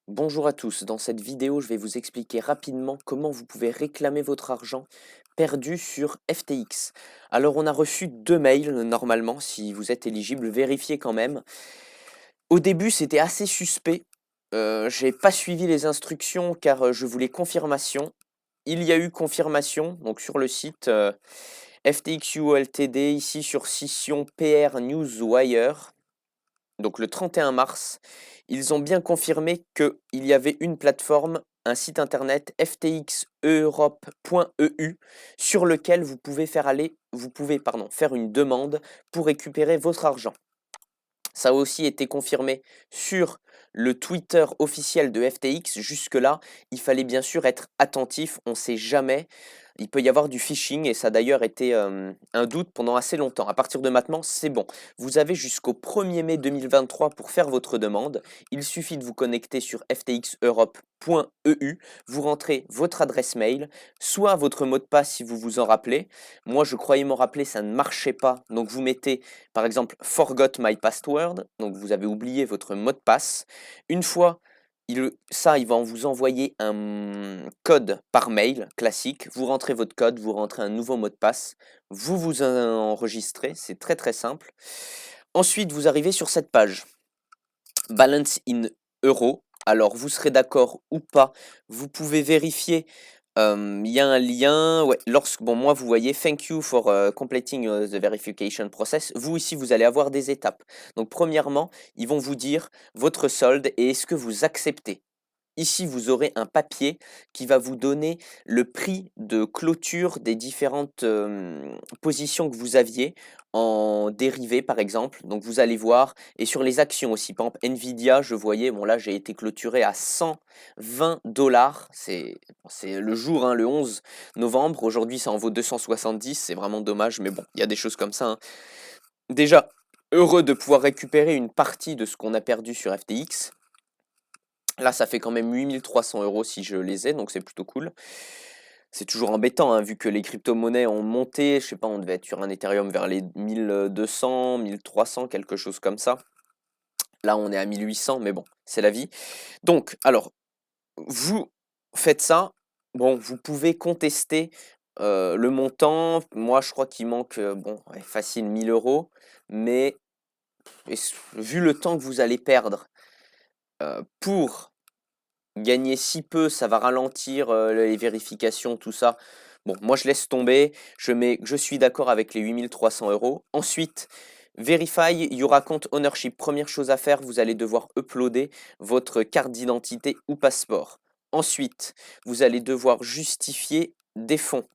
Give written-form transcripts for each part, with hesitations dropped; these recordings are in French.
Bonjour à tous, dans cette vidéo je vais vous expliquer rapidement comment vous pouvez réclamer votre argent perdu sur FTX. Alors on a reçu deux mails normalement, si vous êtes éligible, vérifiez quand même. Au début c'était assez suspect, j'ai pas suivi les instructions car je voulais confirmation. Il y a eu confirmation, donc sur le site FTXU Ltd, ici sur scission PR Newswire. Donc le 31 mars, ils ont bien confirmé qu'il y avait une plateforme, un site internet ftxeurope.eu sur lequel vous pouvez faire une demande pour récupérer votre argent. Ça a aussi été confirmé sur le Twitter officiel de FTX. Jusque-là, il fallait bien sûr être attentif, on ne sait jamais. Il peut y avoir du phishing et ça a d'ailleurs été un doute pendant assez longtemps. À partir de maintenant, c'est bon. Vous avez jusqu'au 1er mai 2023 pour faire votre demande. Il suffit de vous connecter sur ftxeurope.eu, vous rentrez votre adresse mail, soit votre mot de passe si vous vous en rappelez. Moi, je croyais m'en rappeler, ça ne marchait pas. Donc vous mettez par exemple, forgot my password, donc vous avez oublié votre mot de passe. Une fois, il va vous envoyer un code par mail classique. Vous rentrez votre code, vous rentrez un nouveau mot de passe, vous vous enregistrez, c'est très très simple. Ensuite, vous arrivez sur cette page, Balance in euros. Alors, vous serez d'accord ou pas, vous pouvez vérifier. Il y a un lien, ouais, bon, moi, vous voyez, thank you for completing the verification process. Vous, ici, vous allez avoir des étapes. Donc, premièrement, ils vont vous dire votre solde et est-ce que vous acceptez. Ici, vous aurez un papier qui va vous donner le prix de clôture des différentes positions que vous aviez en dérivés, par exemple. Donc, vous allez voir, et sur les actions aussi. Par exemple, Nvidia, je voyais, bon là, j'ai été clôturé à 120 $. C'est le jour, hein, le 11 novembre. Aujourd'hui, ça en vaut 270. C'est vraiment dommage, mais bon, il y a des choses comme ça, hein. Déjà, heureux de pouvoir récupérer une partie de ce qu'on a perdu sur FTX. Là, ça fait quand même 8 300 € si je les ai, donc c'est plutôt cool. C'est toujours embêtant, hein, vu que les crypto-monnaies ont monté, je sais pas, on devait être sur un Ethereum vers les 1200, 1300, quelque chose comme ça. Là, on est à 1800, mais bon, c'est la vie. Donc, alors, vous faites ça. Bon, vous pouvez contester le montant. Moi, je crois qu'il manque, bon, ouais, facile 1000 €, mais vu le temps que vous allez perdre pour gagner si peu, ça va ralentir, les vérifications, tout ça. Bon, moi je laisse tomber, je mets je suis d'accord avec les 8 300 €. Ensuite, Verify your account ownership. Première chose à faire, vous allez devoir uploader votre carte d'identité ou passeport. Ensuite, vous allez devoir justifier des fonds.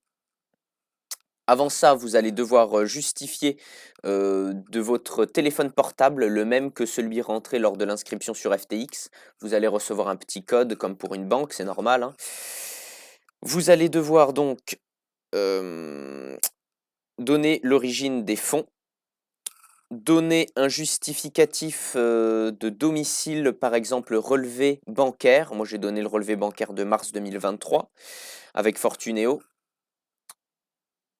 Avant ça, vous allez devoir, justifier, de votre téléphone portable, le même que celui rentré lors de l'inscription sur FTX. Vous allez recevoir un petit code comme pour une banque, c'est normal, hein. Vous allez devoir donc, hem, donner l'origine des fonds, donner un justificatif, de domicile, par exemple, relevé bancaire. Moi, j'ai donné le relevé bancaire de mars 2023 avec Fortuneo.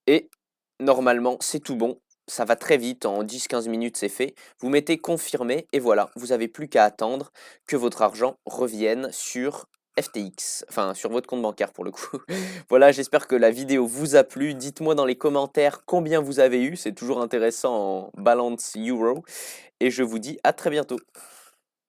Et normalement, c'est tout bon. Ça va très vite, en 10 15 minutes, c'est fait. Vous mettez confirmer et voilà, vous avez plus qu'à attendre que votre argent revienne sur FTX, enfin sur votre compte bancaire pour le coup. Voilà, j'espère que la vidéo vous a plu. Dites-moi dans les commentaires combien vous avez eu, c'est toujours intéressant en balance euro et je vous dis à très bientôt.